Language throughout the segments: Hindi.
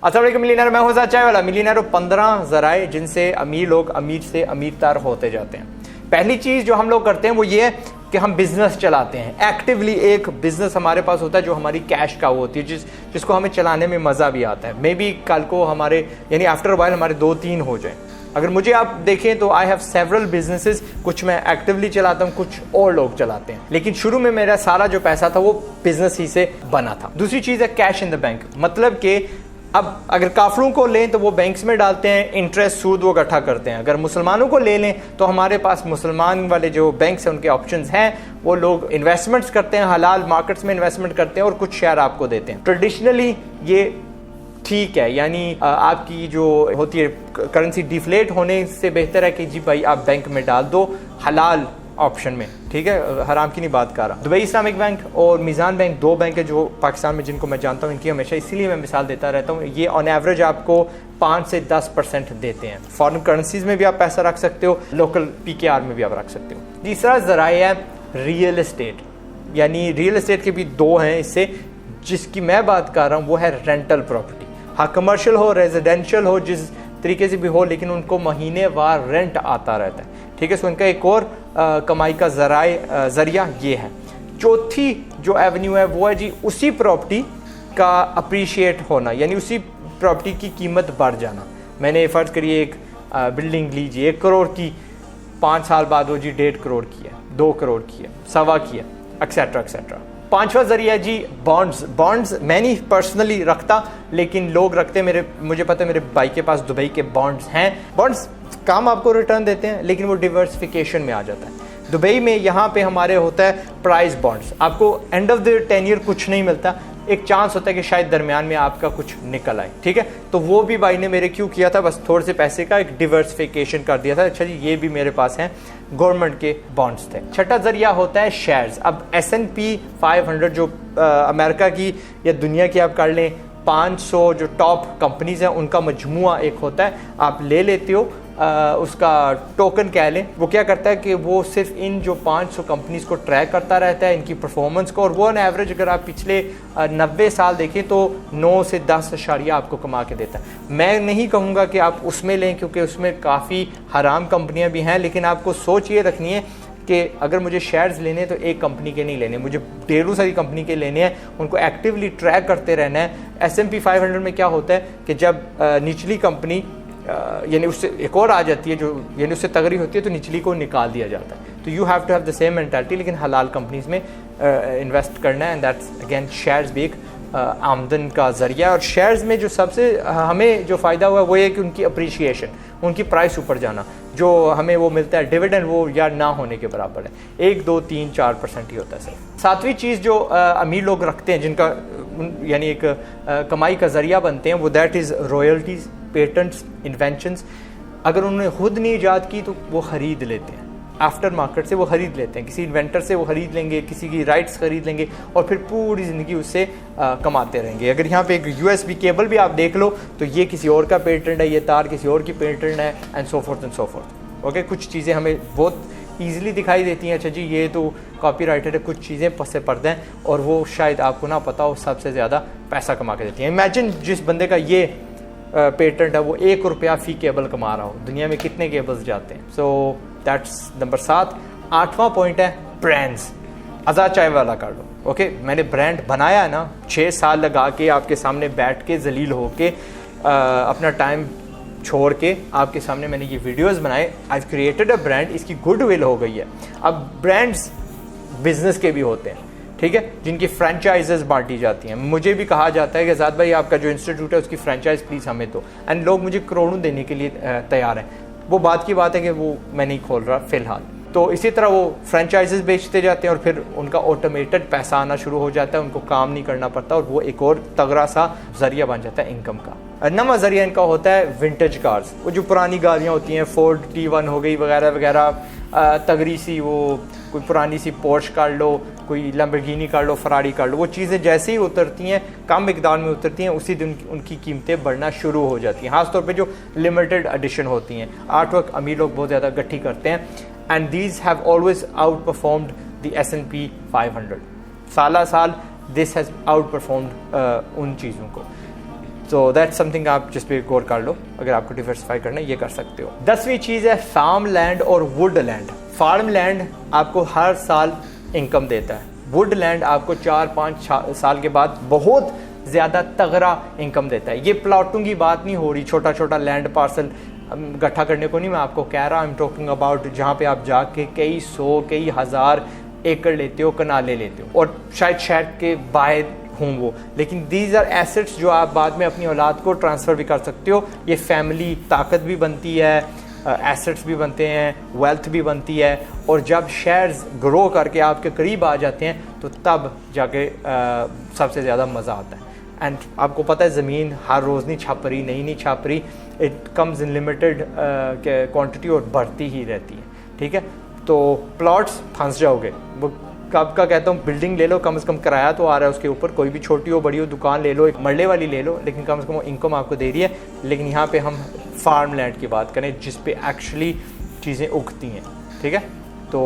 अस्सलाम वालेकुम मिलियनेयर, मैं हूं ज़ाद चाय वाला। मिलियनेयर 15 ज़राए जिनसे अमीर लोग अमीर से अमीरतर होते जाते हैं। पहली चीज़ जो हम लोग करते हैं वो ये है कि हम बिजनेस चलाते हैं। एक्टिवली एक बिजनेस हमारे पास होता है जो हमारी कैश काउ होती है, जिसको हमें चलाने में मज़ा भी आता है। मे बी कल को हमारे यानी आफ्टर वाइल हमारे 2-3 हो जाए। अगर मुझे आप देखें तो आई हैव सेवरल बिजनेसेस, कुछ मैं एक्टिवली चलाता हूँ, कुछ और लोग चलाते हैं, लेकिन शुरू में मेरा सारा जो पैसा था वो बिजनेस ही से बना था। दूसरी चीज़ है कैश इन द बैंक, मतलब कि अब अगर काफरों को लें तो वो बैंक्स में डालते हैं, इंटरेस्ट सूद वो इकट्ठा करते हैं। अगर मुसलमानों को ले लें तो हमारे पास मुसलमान वाले जो बैंक्स हैं उनके ऑप्शंस हैं, वो लोग इन्वेस्टमेंट्स करते हैं, हलाल मार्केट्स में इन्वेस्टमेंट करते हैं और कुछ शेयर आपको देते हैं। ट्रेडिशनली ये ठीक है, यानी आपकी जो होती है करेंसी डिफ्लेट होने से बेहतर है कि जी भाई आप बैंक में डाल दो हलाल ऑप्शन में, ठीक है, हराम की नहीं बात कर रहा। दुबई इस्लामिक बैंक और मीज़ान बैंक दो बैंक है जो पाकिस्तान में जिनको मैं जानता हूँ, इनकी हमेशा इसीलिए मैं मिसाल देता रहता हूँ। ये ऑन एवरेज आपको 5 से 10% देते हैं। फॉरेन करेंसीज में भी आप पैसा रख सकते हो, लोकल PKR में भी आप रख सकते हो। तीसरा ज़राए है रियल एस्टेट, यानी रियल एस्टेट के भी दो हैं इससे। जिसकी मैं बात कर रहा हूँ वो है रेंटल प्रॉपर्टी। हाँ, कमर्शियल हो, रेजिडेंशियल हो, जिस तरीके से भी हो, लेकिन उनको महीनेवार रेंट आता रहता है, ठीक है। सो इनका एक और कमाई का जरिया ये है। चौथी जो एवेन्यू है वो है जी उसी प्रॉपर्टी का अप्रिशिएट होना, यानी उसी प्रॉपर्टी की कीमत बढ़ जाना। मैंने फ़र्ज़ करिए एक बिल्डिंग लीजिए 1 करोड़ की, 5 साल बाद वो जी 1.5 करोड़ की है, 2 करोड़ की है, 1.25 की है, एक्सेट्रा एक्सेट्रा। पांचवा जरिया है जी बॉन्ड्स। बॉन्ड्स मैं नहीं पर्सनली रखता, लेकिन लोग रखते हैं। मुझे पता है मेरे भाई के पास दुबई के बॉन्ड्स हैं। बॉन्ड्स काम आपको रिटर्न देते हैं, लेकिन वो डिवर्सिफिकेशन में आ जाता है। दुबई में यहाँ पे हमारे होता है प्राइस बॉन्ड्स, आपको एंड ऑफ द टेन्योर कुछ नहीं मिलता, एक चांस होता है कि शायद दरमियान में आपका कुछ निकल आए, ठीक है। तो वो भी भाई ने मेरे क्यों किया था, बस थोड़े से पैसे का एक डिवर्सिफिकेशन कर दिया था। अच्छा जी, ये भी मेरे पास हैं, गवर्नमेंट के बॉन्ड्स थे। छठा जरिया होता है शेयर्स। अब S&P 500 जो अमेरिका की या दुनिया की आप कर लें 500 जो टॉप कंपनीज हैं उनका मजमुआ एक होता है, आप ले लेते हो, उसका टोकन कह लें। वो क्या करता है कि वो सिर्फ इन जो 500 कंपनीज को ट्रैक करता रहता है, इनकी परफॉर्मेंस को, और वो ऑन एवरेज अगर आप पिछले 90 साल देखें तो 9 से 10 अशारिया आपको कमा के देता है। मैं नहीं कहूँगा कि आप उसमें लें, क्योंकि उसमें काफ़ी हराम कंपनियाँ भी हैं, लेकिन आपको सोच ये रखनी है कि अगर मुझे शेयर्स लेने हैं तो एक कंपनी के नहीं लेने, मुझे ढेरों सारी कंपनी के लेने हैं, उनको एक्टिवली ट्रैक करते रहना है। S&P 500 में क्या होता है कि जब निचली कंपनी यानी उससे एक और आ जाती है जो यानी उससे तगड़ी होती है तो निचली को निकाल दिया जाता है। तो you have to have the same mentality, लेकिन हलाल कंपनीज में इन्वेस्ट करना है। एंड दैट्स अगेन शेयर्स भी एक आमदन का जरिया। और शेयर्स में जो सबसे हमें जो फ़ायदा हुआ वो ये कि उनकी अप्रिशिएशन, उनकी प्राइस ऊपर जाना, जो हमें वो मिलता है डिविडेंड, वो या ना होने के बराबर है। 1, 2, 3, 4% ही होता है सर। सातवीं चीज़ जो अमीर लोग रखते हैं, जिनका यानी एक कमाई का जरिया बनते हैं, वो that is royalties, patents, inventions. अगर उन्होंने खुद नहीं ईजाद की तो वो ख़रीद लेते हैं, आफ्टर मार्केट से वो ख़रीद लेते हैं, किसी इन्वेंटर से वो ख़रीद लेंगे, किसी की राइट्स ख़रीद लेंगे और फिर पूरी ज़िंदगी उससे कमाते रहेंगे। अगर यहाँ पे एक USB केबल भी आप देख लो तो ये किसी और का पेटेंट है, ये तार किसी और की पेटेंट है, and so forth and so fourth. Okay, कुछ चीज़ें हमें बहुत ईजिली दिखाई देती हैं, अच्छा जी ये तो कॉपीराइटेड है, कुछ चीज़ें पसे पर्दे हैं और वो शायद आपको ना पता हो सबसे ज़्यादा पैसा कमा के देती हैं। इमेजिन जिस बंदे का ये पेटेंट है वो 1 रुपया फ़ी केबल कमा रहा हो, दुनिया में कितने केबल्स जाते हैं। So that's number 7। 8वां पॉइंट है ब्रांड्स। आज़ाद चाय वाला कर लो। ओके, मैंने ब्रांड बनाया है ना, 6 साल लगा के आपके सामने बैठ के जलील हो के अपना टाइम छोड़ के आपके सामने मैंने ये वीडियोस बनाए। आई क्रिएटेड अ ब्रांड, इसकी गुडविल हो गई है। अब ब्रांड्स बिजनेस के भी होते हैं, ठीक है, जिनकी फ्रेंचाइजेस बांटी जाती हैं। मुझे भी कहा जाता है कि आज़ाद भाई आपका जो इंस्टीट्यूट है उसकी फ्रेंचाइज प्लीज़ हमें दो, एंड लोग मुझे करोड़ों देने के लिए तैयार हैं। वो बात की बात है कि वो मैं नहीं खोल रहा फ़िलहाल। तो इसी तरह वो फ्रेंचाइजेस बेचते जाते हैं और फिर उनका ऑटोमेटेड पैसा आना शुरू हो जाता है, उनको काम नहीं करना पड़ता और वो एक और तगड़ा सा जरिया बन जाता है इनकम का। नवा जरिया इनका होता है विंटेज कार्स। वो जो पुरानी गाड़ियाँ होती हैं, फोर्ड T1 हो गई वगैरह वगैरह, तगड़ी सी वो कोई पुरानी सी पोर्श कर लो, कोई लैम्बोर्गिनी कर लो, फरारी कर लो, वो चीज़ें जैसे ही उतरती हैं, कम मिकदार में उतरती हैं, उसी दिन उनकी कीमतें बढ़ना शुरू हो जाती हैं। खासतौर पे जो लिमिटेड एडिशन होती हैं, आर्ट वर्क अमीर लोग बहुत ज़्यादा गट्ठी करते हैं, and these have always out performed the S&P 500। साल दिस हैज़ आउट परफॉर्म्ड उन चीज़ों को। सो दैट्स समथिंग आप जिस पे गौर कर लो, अगर आपको डिवर्सिफाई करना है ये कर सकते हो। 10वीं चीज़ है फार्म लैंड और वुड लैंड। फार्म लैंड आपको हर साल इनकम देता है, वुड लैंड आपको 4-5 साल के बाद बहुत ज़्यादा तगड़ा इनकम देता है। ये प्लॉटों की बात नहीं हो रही, छोटा छोटा लैंड पार्सल इकट्ठा करने को नहीं मैं आपको कह रहा, आई एम टॉकिंग अबाउट जहाँ पे आप जाके कई सौ कई हज़ार एकड़ लेते हो, कनाले लेते हो, और शायद शहर के बाहर हूँ वो, लेकिन दीज आर एसेट्स जो आप बाद में अपनी औलाद को ट्रांसफ़र भी कर सकते हो। ये फैमिली ताकत भी बनती है, एसेट्स भी बनते हैं, वेल्थ भी बनती है, और जब शेयर्स ग्रो करके आपके करीब आ जाते हैं तो तब जाके सबसे ज़्यादा मज़ा आता है। एंड आपको पता है ज़मीन हर रोज़ नहीं छप रही, नहीं छप रही, it comes in limited quantity और बढ़ती ही रहती है, ठीक है। तो प्लॉट्स फंस जाओगे, वो कब का कहता हूँ बिल्डिंग ले लो, कम से कम किराया तो आ रहा है उसके ऊपर, कोई भी छोटी हो बड़ी हो दुकान ले लो, एक मरले वाली ले लो, लेकिन कम से कम वो इनकम आपको दे रही है। लेकिन यहाँ पे हम फार्म लैंड की बात करें जिस पे एक्चुअली चीज़ें उगती हैं, ठीक है। तो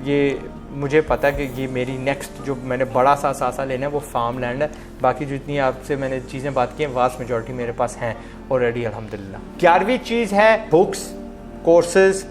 ये मुझे पता है कि ये मेरी नेक्स्ट जो मैंने बड़ा सा सासा लेना है वो फार्म लैंड है। बाकी जितनी आपसे मैंने चीज़ें बात की हैं वास्ट मेजॉरिटी मेरे पास हैं ऑलरेडी अल्हम्दुलिल्लाह। 11वीं चीज़ है बुक्स, कोर्सेज,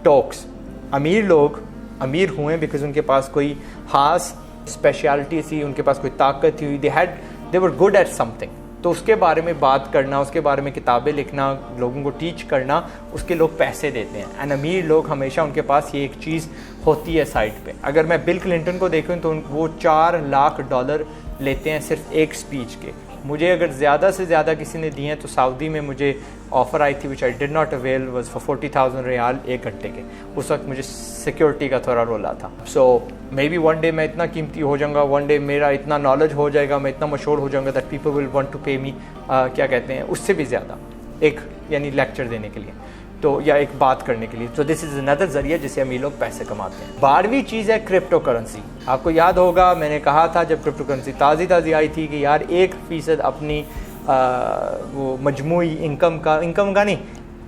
टॉक्स। अमीर लोग अमीर हुए बिकॉज उनके पास कोई ख़ास स्पेशलिटी थी, उनके पास कोई ताकत थी, दे वर गुड एट समथिंग, तो उसके बारे में बात करना, उसके बारे में किताबें लिखना, लोगों को टीच करना, उसके लोग पैसे देते हैं। एंड अमीर लोग हमेशा उनके पास ये एक चीज़ होती है साइड पे। अगर मैं बिल क्लिंटन को देखूँ तो वो $4 लाख लेते हैं सिर्फ एक स्पीच के। मुझे अगर ज़्यादा से ज़्यादा किसी ने दिए हैं तो सऊदी में मुझे ऑफ़र आई थी which I did not avail was for 40,000 riyal 1 घंटे के। उस वक्त मुझे सिक्योरिटी का थोड़ा रोला था। सो मे बी वन डे मैं इतना कीमती हो जाऊँगा, वन डे मेरा इतना नॉलेज हो जाएगा, मैं इतना मशहूर हो जाऊँगा that people will want to pay me, क्या कहते हैं, उससे भी ज़्यादा एक यानी लेक्चर देने के लिए तो, या एक बात करने के लिए। तो दिस इज़ अनदर ज़रिया जिससे अमीर लोग पैसे कमाते हैं। 12वीं चीज़ है क्रिप्टो करेंसी। आपको याद होगा मैंने कहा था जब क्रिप्टो करेंसी ताज़ी आई थी कि यार 1% अपनी वो मजमूई इनकम का नहीं,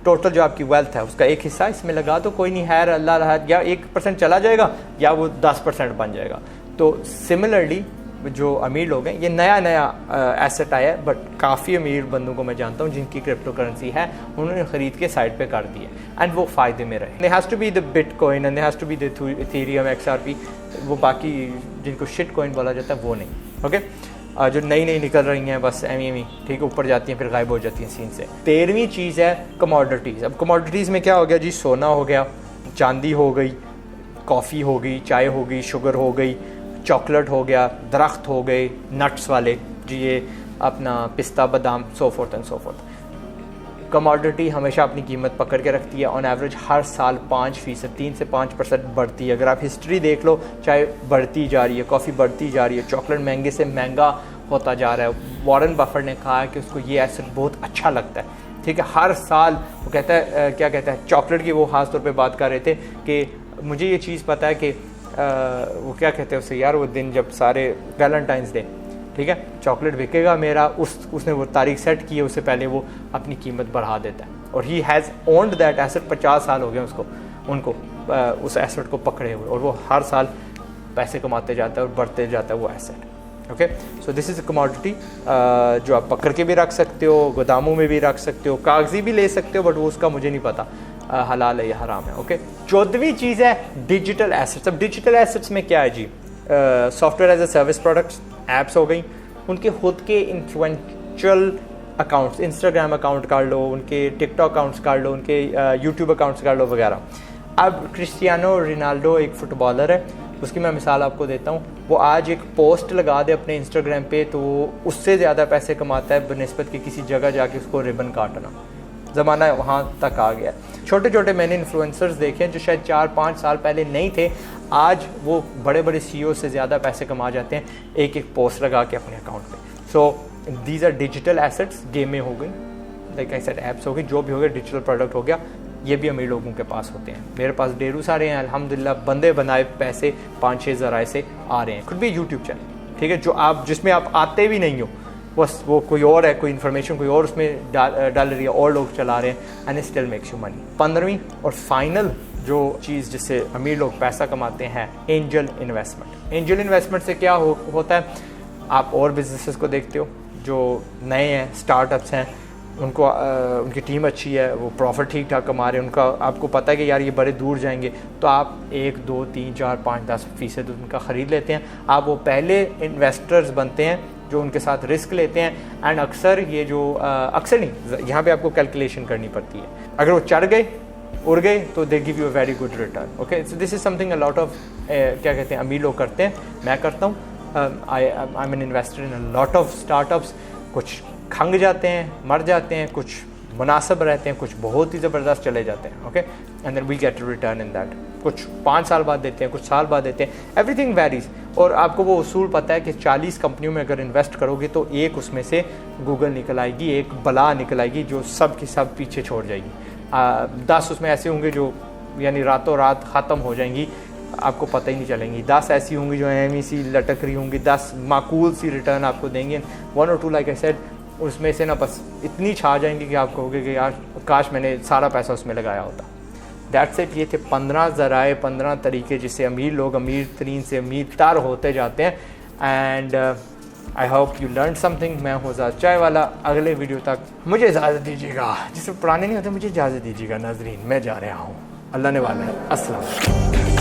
टोटल जो आपकी वेल्थ है उसका एक हिस्सा इसमें लगा दो, कोई नहीं है अल्लाह रहा, या 1% चला जाएगा या वो 10% बन जाएगा। तो सिमिलरली जो अमीर लोग हैं, ये नया एसेट आया है, बट काफ़ी अमीर बंदों को मैं जानता हूँ जिनकी क्रिप्टो करेंसी है, उन्होंने ख़रीद के साइड पे कर दी है एंड वो फ़ायदे में रहे। There has to be the bitcoin and there has to be the Ethereum, XRP, वो बाकी जिनको शिट कॉइन बोला जाता है वो नहीं, ओके। जो नई निकल रही हैं बस एम ठीक है, ऊपर जाती हैं फिर गायब हो जाती हैं सीन से। 13वीं चीज़ है कमोडिटीज़। अब कमोडिटीज़ में क्या हो गया जी, सोना हो गया, चांदी हो गई, कॉफ़ी हो गई, चाय हो गई, शुगर हो गई, चॉकलेट हो गया, दरख्त हो गए, नट्स वाले जी, ये अपना पिस्ता बादाम, so forth and so forth. Commodity हमेशा अपनी कीमत पकड़ के रखती है, ऑन एवरेज हर साल 5%, 3 से 5% बढ़ती है। अगर आप हिस्ट्री देख लो, चाहे बढ़ती जा रही है, कॉफ़ी बढ़ती जा रही है, चॉकलेट महंगे से महंगा होता जा रहा है। वॉरेन बफेट ने कहा है कि उसको ये एसेट बहुत अच्छा लगता है, ठीक है। हर साल वो कहता है, क्या कहता है, चॉकलेट की वो ख़ास तौर पे बात कर रहे थे कि मुझे ये चीज़ पता है कि वो क्या कहते हैं उसे यार, वो दिन जब सारे वैलेंटाइंस डे, ठीक है, चॉकलेट बिकेगा मेरा, उसने वो तारीख सेट की है, उससे पहले वो अपनी कीमत बढ़ा देता है। और he has owned that asset, 50 साल हो गए उनको उस एसेट को पकड़े हुए, और वो हर साल पैसे कमाते जाता है और बढ़ते जाता है वो asset, okay. So this is a commodity जो आप पकड़ के भी रख सकते हो, गोदामों में भी रख सकते हो, कागजी भी ले सकते हो, बट वो उसका मुझे नहीं पता हलाल है या हराम है, ओके। 14वीं चीज़ है डिजिटल एसेट्स। अब डिजिटल एसेट्स में क्या है जी, software as a service products, apps हो गई, उनके खुद के इन्फ्लुएंशियल अकाउंट्स, इंस्टाग्राम अकाउंट कर लो, उनके टिकटॉक अकाउंट्स कर लो, उनके यूट्यूब अकाउंट्स कर लो वगैरह। अब क्रिस्टियानो रोनाल्डो एक फ़ुटबॉलर है, उसकी मैं मिसाल आपको देता हूँ। वो आज एक पोस्ट लगा दे अपने इंस्टाग्राम पे तो उससे ज़्यादा पैसे कमाता है बनिस्बत कि किसी जगह जाके उसको रिबन काटना। ज़माना वहाँ तक आ गया। छोटे छोटे मैंने इन्फ्लुएंसर्स देखे जो शायद 4-5 साल पहले नहीं थे, आज वो बड़े बड़े CEO से ज़्यादा पैसे कमा जाते हैं एक पोस्ट लगा के अपने अकाउंट पे। So these are digital assets. गेमें हो गई, लाइक आई सेड, ऐप्स हो गई, जो भी हो गया डिजिटल प्रोडक्ट हो गया, ये भी अमीर लोगों के पास होते हैं। मेरे पास ढेरों सारे हैं अल्हम्दुलिल्लाह, बंदे बनाए पैसे 5-6 ज़राए से आ रहे हैं। खुद भी यूट्यूब चैनल, ठीक है, जो आप जिसमें आप आते भी नहीं हो, बस वो कोई और है, कोई इन्फॉर्मेशन कोई और उसमें डाल रही है, और लोग चला रहे हैं, and still makes you money. 15वीं और फाइनल जो चीज़ जिससे अमीर लोग पैसा कमाते हैं, एंजल इन्वेस्टमेंट। एंजल इन्वेस्टमेंट से क्या होता है, आप और बिजनेसेस को देखते हो जो नए हैं, स्टार्टअप्स हैं, उनको उनकी टीम अच्छी है, वो प्रॉफिट ठीक ठाक कमा रहे हैं, उनका आपको पता है कि यार ये बड़े दूर जाएंगे, तो आप 1, 2, 3, 4, 5, 10% उनका ख़रीद लेते हैं। आप वो पहले इन्वेस्टर्स बनते हैं जो उनके साथ रिस्क लेते हैं। एंड अक्सर ये जो अक्सर नहीं, यहाँ पे आपको कैलकुलेशन करनी पड़ती है। अगर वो चढ़ गए, उड़ गए, तो they give you a very good return. Okay, so this is something a lot of क्या कहते हैं, अमीर लोग करते हैं, मैं करता हूँ। I am an investor in a lot of startups. कुछ खंग जाते हैं, मर जाते हैं, कुछ मुनासिब रहते हैं, कुछ बहुत ही ज़बरदस्त चले जाते हैं। Okay, and then we get return in that. कुछ 5 साल बाद देते हैं, कुछ साल बाद देते हैं, एवरीथिंग वेरीज। और आपको वो उसूल पता है कि 40 कंपनियों में अगर इन्वेस्ट करोगे तो एक उसमें से गूगल निकल आएगी, एक बला निकल आएगी जो सब की सब पीछे छोड़ जाएगी। 10 उसमें ऐसे होंगे जो यानी रातों रात ख़त्म हो जाएंगी, आपको पता ही नहीं चलेंगी। 10 ऐसी होंगी जो एम सी लटक रही होंगी, 10 माकूल सी रिटर्न आपको देंगे। 1 और 2 लाइक आई सेड, उसमें से ना बस इतनी छा जाएंगी कि आप कहोगे कि यार काश मैंने सारा पैसा उसमें लगाया होता। That's it. ये थे 15 ज़राए, 15 तरीके जिससे अमीर लोग अमीर तरीन से अमीर तर होते जाते हैं। And I hope you learn something. मैं हूँ ज़ाद चाय वाला। अगले वीडियो तक मुझे इजाज़त दीजिएगा, जिससे पुराने नहीं होते, मुझे इजाज़त दीजिएगा नाज़रीन, मैं जा रहा हूँ, अल्लाह ने वाला है। अस्सलाम।